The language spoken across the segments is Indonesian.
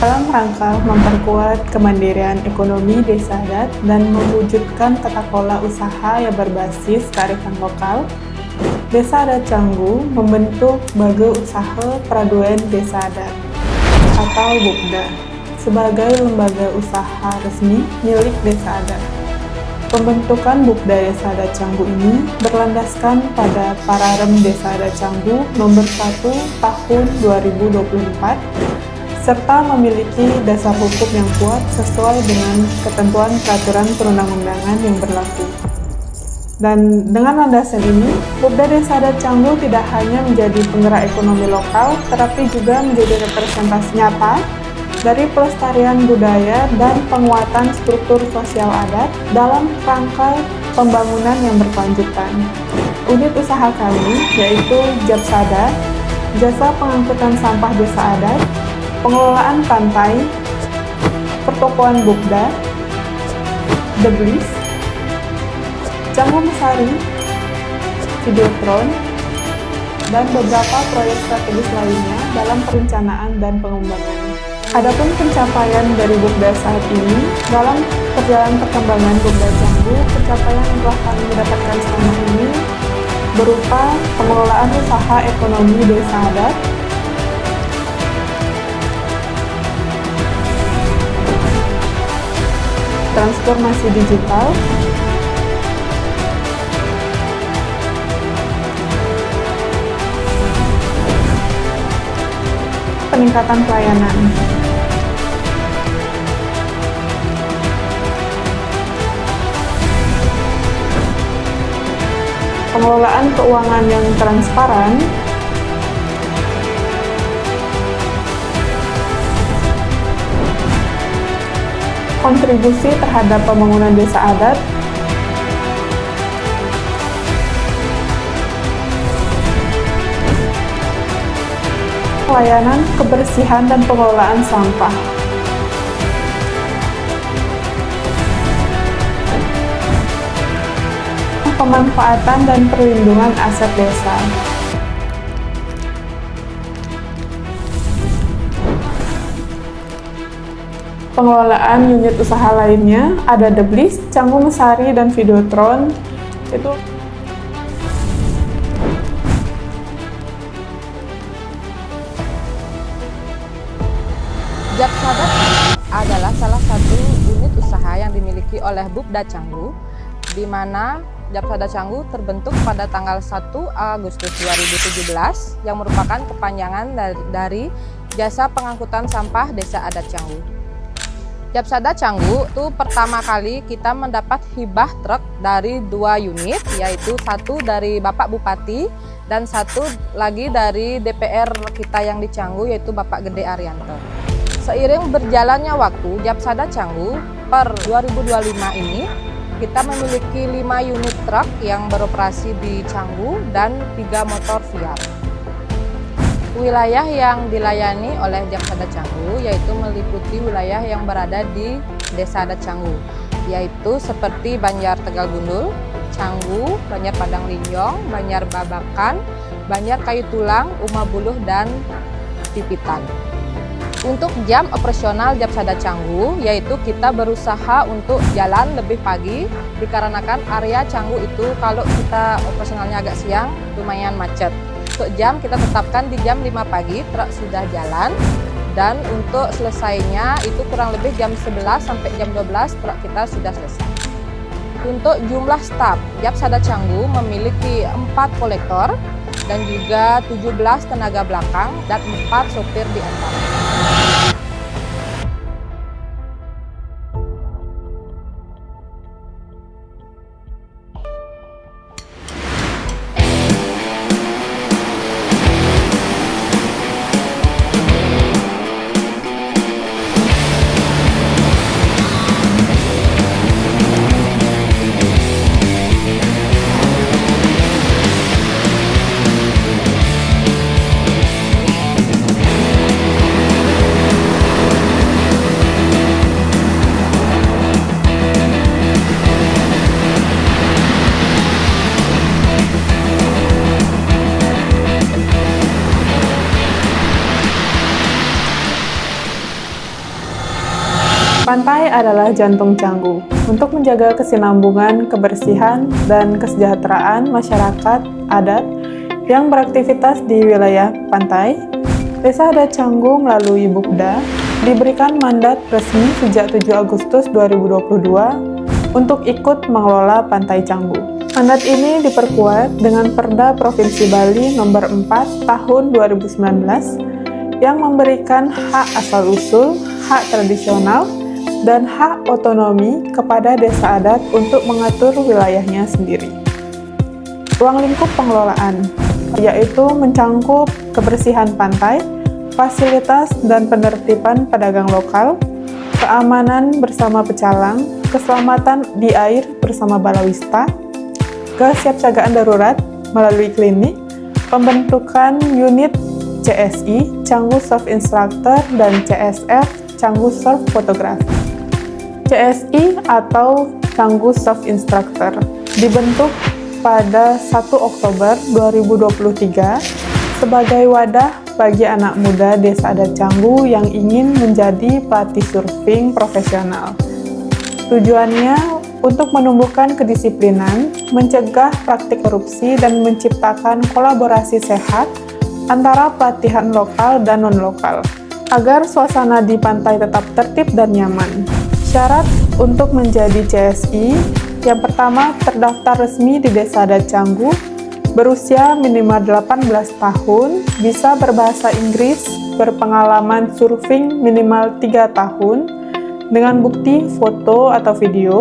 Dalam rangka memperkuat kemandirian ekonomi desa adat dan mewujudkan tata kelola usaha yang berbasis kearifan lokal, Desa Adat Canggu membentuk Baga Usaha Peraduan Desa Adat atau BUPDA sebagai lembaga usaha resmi milik Desa Adat. Pembentukan BUPDA Desa Adat Canggu ini berlandaskan pada Pararem Desa Adat Canggu Nomor 1 Tahun 2024 serta memiliki dasar hukum yang kuat sesuai dengan ketentuan peraturan perundang-undangan yang berlaku. Dan dengan landasan ini, BUPDA Desa Adat Canggu tidak hanya menjadi penggerak ekonomi lokal, tetapi juga menjadi representasi nyata dari pelestarian budaya dan penguatan struktur sosial adat dalam rangka pembangunan yang berkelanjutan. Unit usaha kami yaitu Japsada, Jasa Pengangkutan Sampah Desa Adat, Pengelolaan Pantai, Pertokoan BUPDA, Deblis, Canggu Mesari, Videotron, dan beberapa proyek strategis lainnya dalam perencanaan dan pengembangan. Adapun pencapaian dari BUPDA saat ini, dalam perjalanan perkembangan BUPDA Canggu, pencapaian yang telah kami dapatkan selama ini berupa pengelolaan usaha ekonomi desa adat, transformasi digital, peningkatan pelayanan. Pengelolaan keuangan yang transparan, kontribusi terhadap pembangunan desa adat, pelayanan kebersihan dan pengelolaan sampah. Pemanfaatan dan perlindungan aset desa. Pengelolaan unit usaha lainnya ada Deblis, Canggu Mesari, dan Videotron. Itu Japsada adalah salah satu unit usaha yang dimiliki oleh BUPDA Canggu, di mana Japsada Canggu terbentuk pada tanggal 1 Agustus 2017 yang merupakan kepanjangan dari Jasa Pengangkutan Sampah Desa Adat Canggu. Japsada Canggu itu pertama kali kita mendapat hibah truk dari 2 unit, yaitu satu dari Bapak Bupati dan satu lagi dari DPR kita yang di Canggu, yaitu Bapak Gede Arianto. Seiring berjalannya waktu, Japsada Canggu per 2025 ini kita memiliki 5 unit truk yang beroperasi di Canggu dan 3 motor Viar. Wilayah yang dilayani oleh Japsada Canggu yaitu meliputi wilayah yang berada di Desa Adat Canggu, yaitu seperti Banjar Tegal Gundul, Canggu, Banjar Padang Linjong, Banjar Babakan, Banjar Kayu Tulang, Uma Buluh, dan Pipitan. Untuk jam operasional Japsada Canggu, yaitu kita berusaha untuk jalan lebih pagi, dikarenakan area Canggu itu kalau kita operasionalnya agak siang, lumayan macet. Untuk jam kita tetapkan di jam 5 pagi, truk sudah jalan, dan untuk selesainya itu kurang lebih jam 11 sampai jam 12 truk kita sudah selesai. Untuk jumlah staf, Japsada Canggu memiliki 4 kolektor, dan juga 17 tenaga belakang, dan 4 sopir di antaranya. Pantai adalah jantung Canggu. Untuk menjaga kesinambungan, kebersihan, dan kesejahteraan masyarakat adat yang beraktivitas di wilayah pantai, Desa Adat Canggu melalui Bupda diberikan mandat resmi sejak 7 Agustus 2022 untuk ikut mengelola Pantai Canggu. Mandat ini diperkuat dengan Perda Provinsi Bali Nomor 4 Tahun 2019 yang memberikan hak asal-usul, hak tradisional, dan hak otonomi kepada desa adat untuk mengatur wilayahnya sendiri. Ruang lingkup pengelolaan, yaitu mencangkup kebersihan pantai, fasilitas dan penertiban pedagang lokal, keamanan bersama pecalang, keselamatan di air bersama balawista, kesiapsiagaan darurat melalui klinik, pembentukan unit CSI, Canggu Surf Instructor, dan CSF, Canggu Surf Fotografi. CSI atau Canggu Surf Instructor dibentuk pada 1 Oktober 2023 sebagai wadah bagi anak muda Desa Adat Canggu yang ingin menjadi pelatih surfing profesional. Tujuannya untuk menumbuhkan kedisiplinan, mencegah praktik korupsi, dan menciptakan kolaborasi sehat antara pelatihan lokal dan non-lokal, agar suasana di pantai tetap tertib dan nyaman. Syarat untuk menjadi CSI, yang pertama terdaftar resmi di Desa Adat Canggu, berusia minimal 18 tahun, bisa berbahasa Inggris, berpengalaman surfing minimal 3 tahun, dengan bukti foto atau video,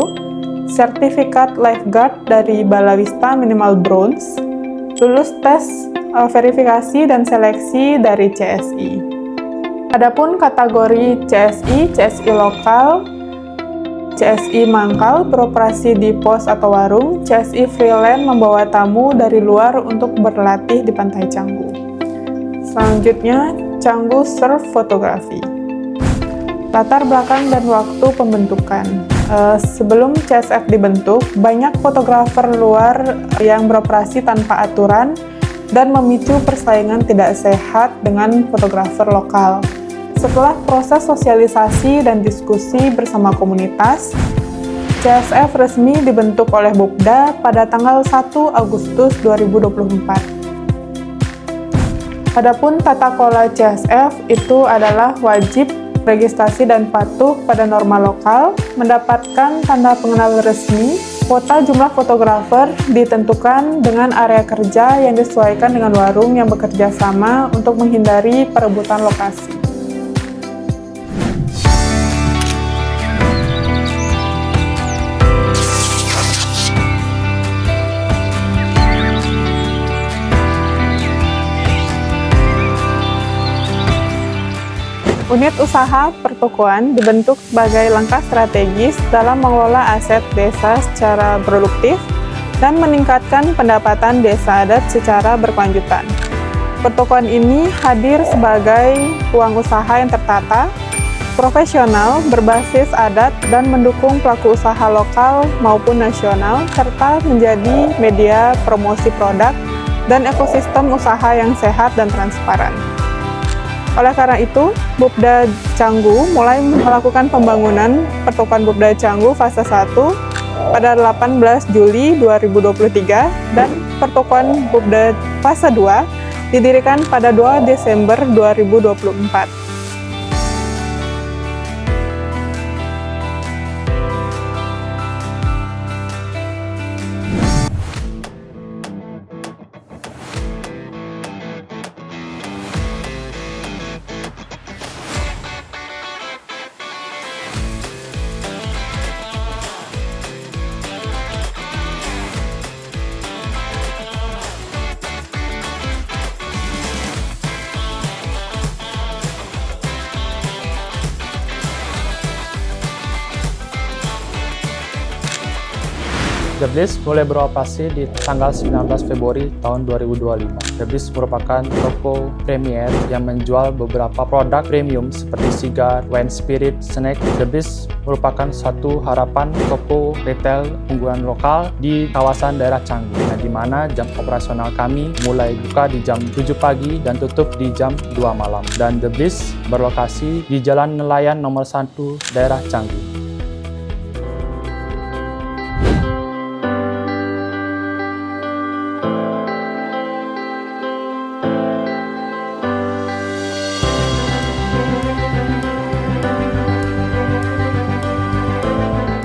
sertifikat lifeguard dari Balawista minimal bronze, lulus tes verifikasi dan seleksi dari CSI. Adapun kategori CSI, CSI lokal, CSI mangkal beroperasi di pos atau warung, CSI freelance membawa tamu dari luar untuk berlatih di Pantai Canggu. Selanjutnya, Canggu Surf Fotografi. Latar belakang dan waktu pembentukan. Sebelum CSF dibentuk, banyak fotografer luar yang beroperasi tanpa aturan dan memicu persaingan tidak sehat dengan fotografer lokal. Setelah proses sosialisasi dan diskusi bersama komunitas, CSF resmi dibentuk oleh Bupda pada tanggal 1 Agustus 2024. Adapun tata kelola CSF itu adalah wajib registrasi dan patuh pada norma lokal, mendapatkan tanda pengenal resmi, kuota jumlah fotografer ditentukan dengan area kerja yang disesuaikan dengan warung yang bekerja sama untuk menghindari perebutan lokasi. Unit usaha pertokoan dibentuk sebagai langkah strategis dalam mengelola aset desa secara produktif dan meningkatkan pendapatan desa adat secara berkelanjutan. Pertokoan ini hadir sebagai ruang usaha yang tertata, profesional, berbasis adat, dan mendukung pelaku usaha lokal maupun nasional, serta menjadi media promosi produk dan ekosistem usaha yang sehat dan transparan. Oleh karena itu, Bupda Canggu mulai melakukan pembangunan Pertokoan Bupda Canggu fase 1 pada 18 Juli 2023 dan Pertokoan Bupda fase 2 didirikan pada 2 Desember 2024. Deblis mulai beroperasi di tanggal 19 Februari tahun 2025. Deblis merupakan toko premier yang menjual beberapa produk premium seperti sigar, wine spirit, snack. Deblis merupakan suatu harapan toko retail unggulan lokal di kawasan daerah Canggu, di mana jam operasional kami mulai buka di jam 7 pagi dan tutup di jam 2 malam. Dan The Bliss berlokasi di Jalan Nelayan nomor 1 daerah Canggu.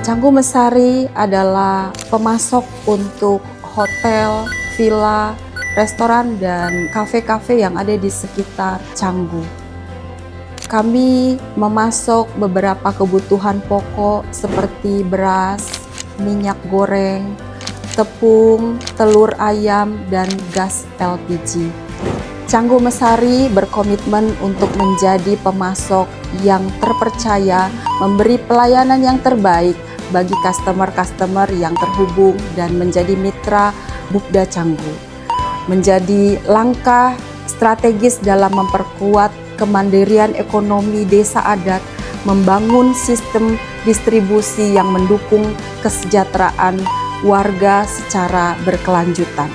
Canggu Mesari adalah pemasok untuk hotel, villa, restoran, dan kafe-kafe yang ada di sekitar Canggu. Kami memasok beberapa kebutuhan pokok seperti beras, minyak goreng, tepung, telur ayam, dan gas LPG. Canggu Mesari berkomitmen untuk menjadi pemasok yang terpercaya, memberi pelayanan yang terbaik bagi customer-customer yang terhubung dan menjadi mitra Bupda Canggu. Menjadi langkah strategis dalam memperkuat kemandirian ekonomi desa adat, membangun sistem distribusi yang mendukung kesejahteraan warga secara berkelanjutan.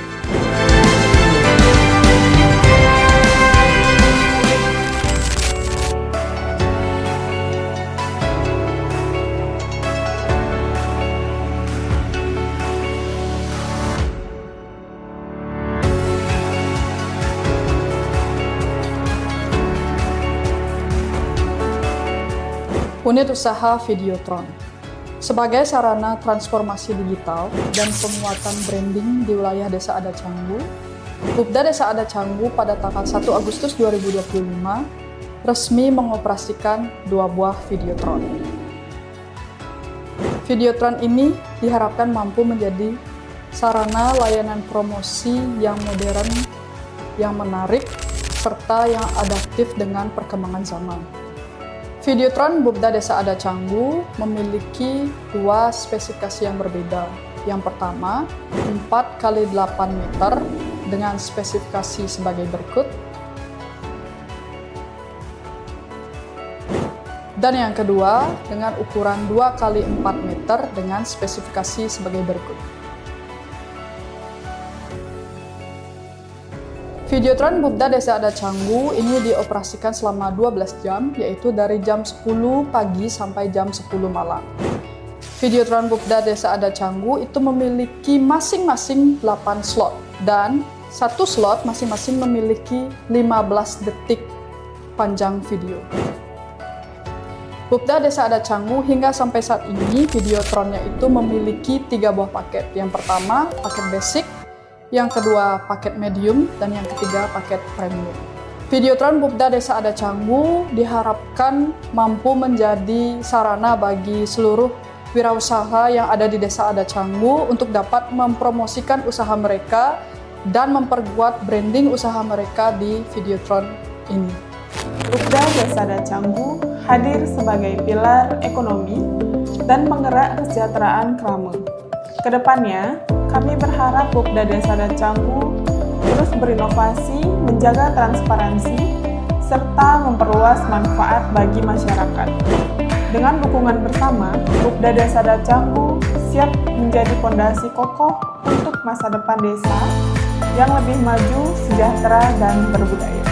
Unit Usaha Videotron sebagai sarana transformasi digital dan penguatan branding di wilayah Desa Adat Canggu, Bupda Desa Adat Canggu pada tanggal 1 Agustus 2025 resmi mengoperasikan 2 buah Videotron. Videotron ini diharapkan mampu menjadi sarana layanan promosi yang modern, yang menarik, serta yang adaptif dengan perkembangan zaman. Videotron Bupda Desa Adat Canggu memiliki 2 spesifikasi yang berbeda. Yang pertama, 4 x 8 meter dengan spesifikasi sebagai berikut. Dan yang kedua, dengan ukuran 2 x 4 meter dengan spesifikasi sebagai berikut. Videotron Bupda Desa Adat Canggu ini dioperasikan selama 12 jam, yaitu dari jam 10 pagi sampai jam 10 malam. Videotron Bupda Desa Adat Canggu itu memiliki masing-masing 8 slot, dan satu slot masing-masing memiliki 15 detik panjang video. Bupda Desa Adat Canggu hingga sampai saat ini Videotronnya itu memiliki 3 buah paket. Yang pertama, paket basic, yang kedua paket medium, dan yang ketiga paket premium. Videotron Bupda Desa Adat Canggu diharapkan mampu menjadi sarana bagi seluruh wirausaha yang ada di Desa Adat Canggu untuk dapat mempromosikan usaha mereka dan memperkuat branding usaha mereka di Videotron ini. Bupda Desa Adat Canggu hadir sebagai pilar ekonomi dan penggerak kesejahteraan Krama. Kedepannya, kami berharap Bupda Desa Adat Canggu terus berinovasi, menjaga transparansi, serta memperluas manfaat bagi masyarakat. Dengan dukungan bersama, Bupda Desa Adat Canggu siap menjadi fondasi kokoh untuk masa depan desa yang lebih maju, sejahtera, dan berbudaya.